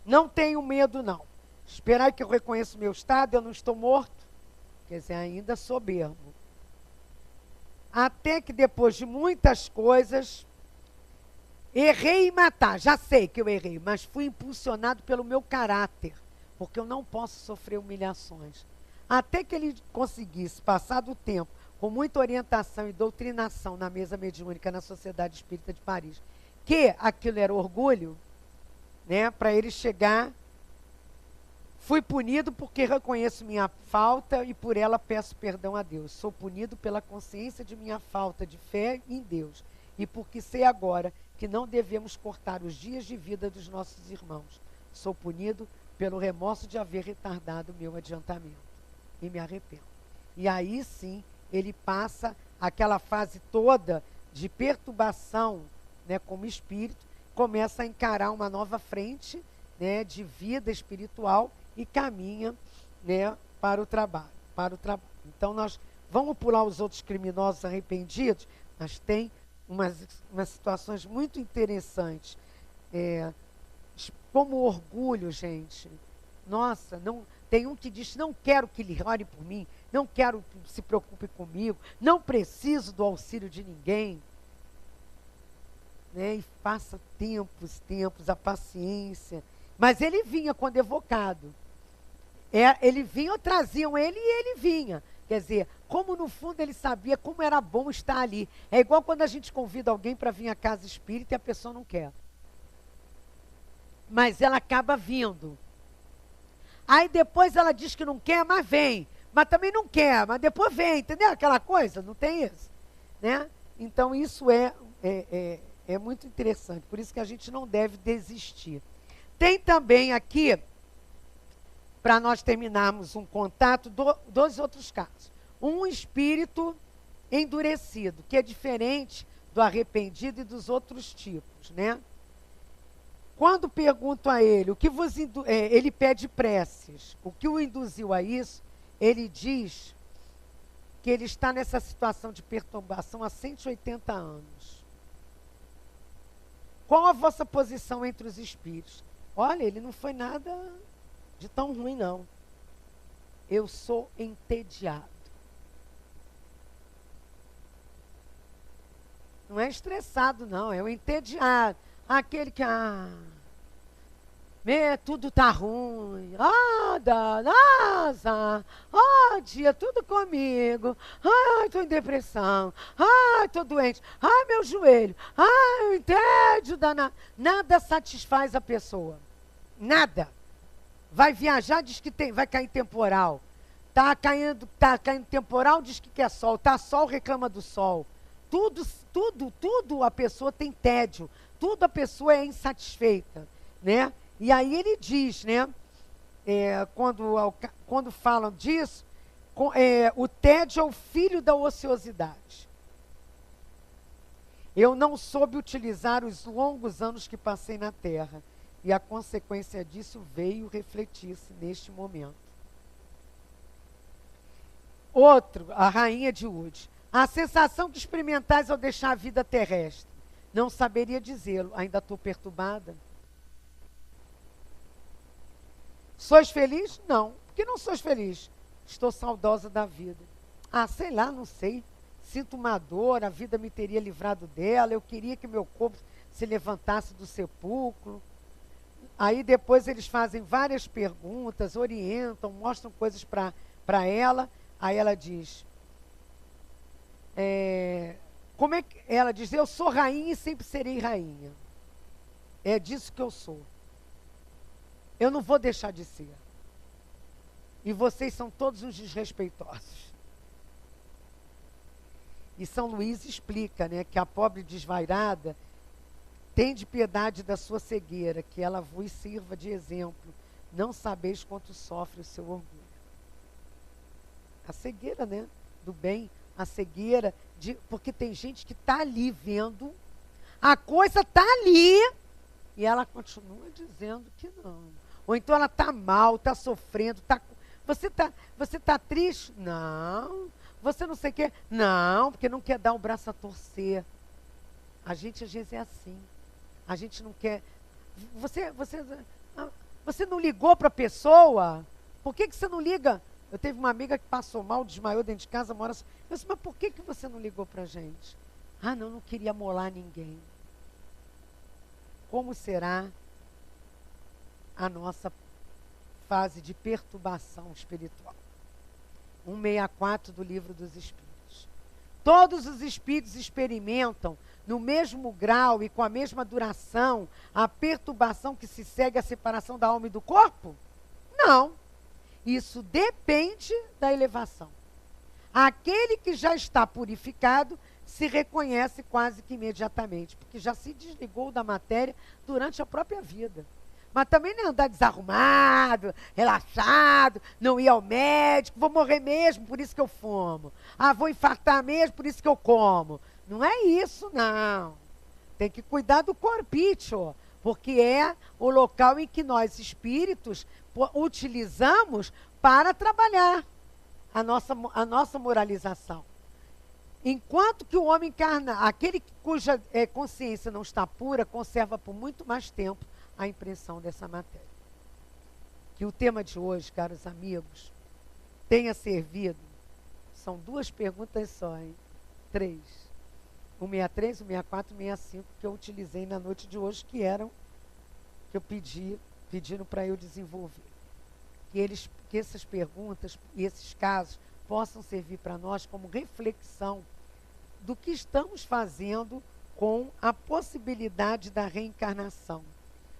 B: Não tenho medo, não. Esperar que eu reconheça o meu estado, eu não estou morto. Quer dizer, ainda soberbo. Até que depois de muitas coisas, errei em matar. Já sei que eu errei, mas fui impulsionado pelo meu caráter, porque eu não posso sofrer humilhações. Até que ele conseguisse, passado o tempo, com muita orientação e doutrinação na mesa mediúnica na Sociedade Espírita de Paris, que aquilo era orgulho, né, para ele chegar, fui punido porque reconheço minha falta e por ela peço perdão a Deus. Sou punido pela consciência de minha falta de fé em Deus e porque sei agora que não devemos cortar os dias de vida dos nossos irmãos. Sou punido pelo remorso de haver retardado o meu adiantamento. E me arrependo. E aí sim, ele passa aquela fase toda de perturbação, né, como espírito, começa a encarar uma nova frente, né, de vida espiritual e caminha, né, para o trabalho. Então nós vamos pular os outros criminosos arrependidos, mas tem umas situações muito interessantes. Como orgulho, gente. Nossa, não, tem um que diz, não quero que ele ore por mim, não quero que se preocupe comigo, não preciso do auxílio de ninguém. Né? E passa tempos, a paciência. Mas ele vinha quando evocado. Ele vinha, traziam ele e ele vinha. Quer dizer, como no fundo ele sabia como era bom estar ali. É igual quando a gente convida alguém para vir à casa espírita e a pessoa não quer. Mas ela acaba vindo. Aí depois ela diz que não quer, mas vem. Mas também não quer, mas depois vem. Entendeu? Aquela coisa, não tem isso. Né? Então isso é muito interessante. Por isso que a gente não deve desistir. Tem também aqui, para nós terminarmos um contato, dois outros casos. Um espírito endurecido, que é diferente do arrependido e dos outros tipos, né? Quando pergunto a ele, ele pede preces, o que o induziu a isso, ele diz que ele está nessa situação de perturbação há 180 anos. Qual a vossa posição entre os espíritos? Olha, ele não foi nada de tão ruim, não. Eu sou entediado. Não é estressado, não. É o entediado. Aquele que, tudo tá ruim. Danasa. Dia, tudo comigo. Estou em depressão. Estou doente. Meu joelho. O entediado danado. Nada satisfaz a pessoa. Nada. Vai viajar, diz que vai cair temporal. Tá caindo temporal, diz que quer sol. Tá sol, reclama do sol. Tudo a pessoa tem tédio. Tudo a pessoa é insatisfeita, né? E aí ele diz, né? Quando falam disso, o tédio é o filho da ociosidade. Eu não soube utilizar os longos anos que passei na Terra. E a consequência disso veio refletir-se neste momento. Outro, a rainha de Ud. A sensação que experimentais ao deixar a vida terrestre. Não saberia dizê-lo, ainda estou perturbada. Sois feliz? Não. Por que não sois feliz? Estou saudosa da vida. Ah, sei lá, não sei. Sinto uma dor, a vida me teria livrado dela, eu queria que meu corpo se levantasse do sepulcro. Aí depois eles fazem várias perguntas, orientam, mostram coisas para ela. Aí ela diz, como é que ela diz? Eu sou rainha e sempre serei rainha. É disso que eu sou. Eu não vou deixar de ser. E vocês são todos uns desrespeitosos. E São Luís explica, né, que a pobre desvairada tende piedade da sua cegueira, que ela vos sirva de exemplo. Não sabeis quanto sofre o seu orgulho. A cegueira, né, do bem, a cegueira, porque tem gente que está ali vendo, a coisa está ali, e ela continua dizendo que não. Ou então ela está mal, está sofrendo, você tá triste? Não. Você não sei o quê? Não, porque não quer dar o braço a torcer. A gente às vezes é assim. A gente não quer. Você não ligou para a pessoa? Por que você não liga? Eu teve uma amiga que passou mal, desmaiou dentro de casa, mora assim. Eu disse, mas por que você não ligou para a gente? Ah, não queria molar ninguém. Como será a nossa fase de perturbação espiritual? 164 do Livro dos Espíritos. Todos os espíritos experimentam no mesmo grau e com a mesma duração a perturbação que se segue à separação da alma e do corpo? Não. Isso depende da elevação. Aquele que já está purificado se reconhece quase que imediatamente, porque já se desligou da matéria durante a própria vida. Mas também não é andar desarrumado, relaxado, não ir ao médico, vou morrer mesmo, por isso que eu fumo. Ah, vou infartar mesmo, por isso que eu como. Não é isso, não. Tem que cuidar do corpício, porque é o local em que nós, espíritos, utilizamos para trabalhar a nossa moralização. Enquanto que o homem encarna, aquele cuja consciência não está pura, conserva por muito mais tempo a impressão dessa matéria. Que o tema de hoje, caros amigos, tenha servido, são 2 perguntas só, hein? 3. 163, 164, 165, que eu utilizei na noite de hoje, que eu pediram para eu desenvolver. Que essas perguntas e esses casos possam servir para nós como reflexão do que estamos fazendo com a possibilidade da reencarnação.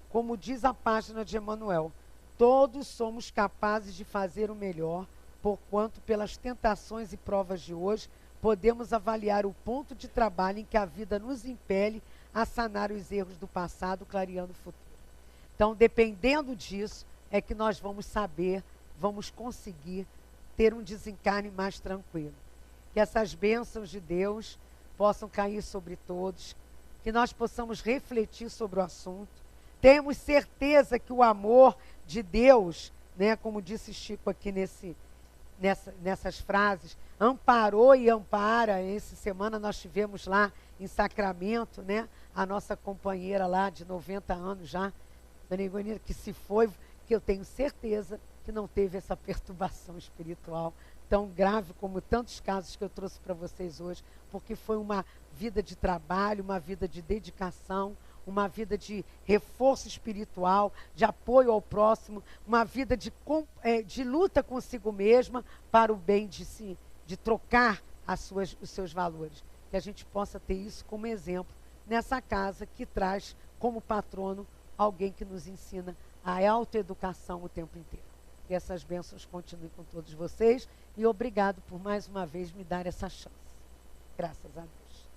B: Como diz a página de Emmanuel, todos somos capazes de fazer o melhor, porquanto pelas tentações e provas de hoje, podemos avaliar o ponto de trabalho em que a vida nos impele a sanar os erros do passado, clareando o futuro. Então, dependendo disso, é que nós vamos saber, vamos conseguir ter um desencarne mais tranquilo. Que essas bênçãos de Deus possam cair sobre todos, que nós possamos refletir sobre o assunto. Temos certeza que o amor de Deus, né, como disse Chico aqui nessas frases, amparou e ampara. Essa semana nós tivemos lá em Sacramento, né, a nossa companheira lá de 90 anos já, Dona Igonina, que se foi, que eu tenho certeza que não teve essa perturbação espiritual tão grave como tantos casos que eu trouxe para vocês hoje, porque foi uma vida de trabalho, uma vida de dedicação, uma vida de reforço espiritual, de apoio ao próximo, uma vida de luta consigo mesma para o bem de trocar os seus valores. Que a gente possa ter isso como exemplo nessa casa que traz como patrono alguém que nos ensina a autoeducação o tempo inteiro. Que essas bênçãos continuem com todos vocês e obrigado por mais uma vez me dar essa chance. Graças a Deus.